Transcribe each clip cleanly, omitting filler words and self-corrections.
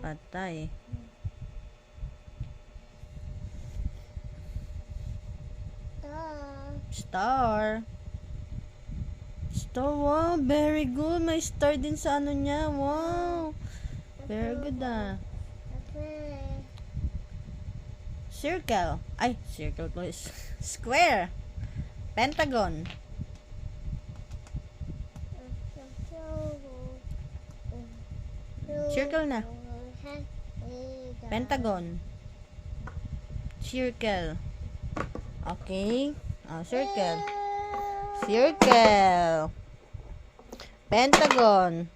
Patay. Star. Star, wow. Very good. May star din sa ano niya. Wow. Very good ah. Circle. Ay, circle please. Square. Pentagon. Circle na. Pentagon. Circle. Okay. Circle. Circle. Pentagon.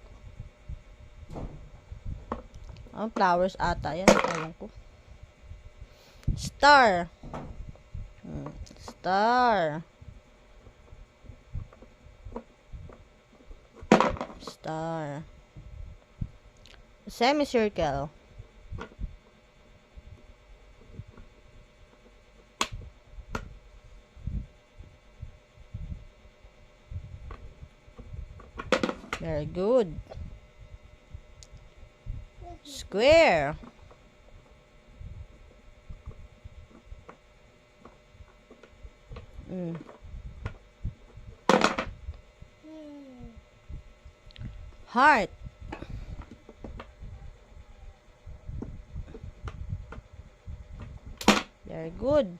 Flowers ata yan. Alam ko. Star. Star. Star. Semicircle. Very good. Square. Heart. Very good.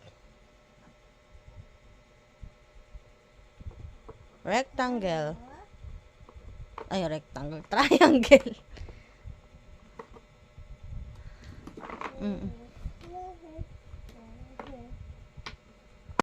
Rectangle. Ay, rectangle. Triangle.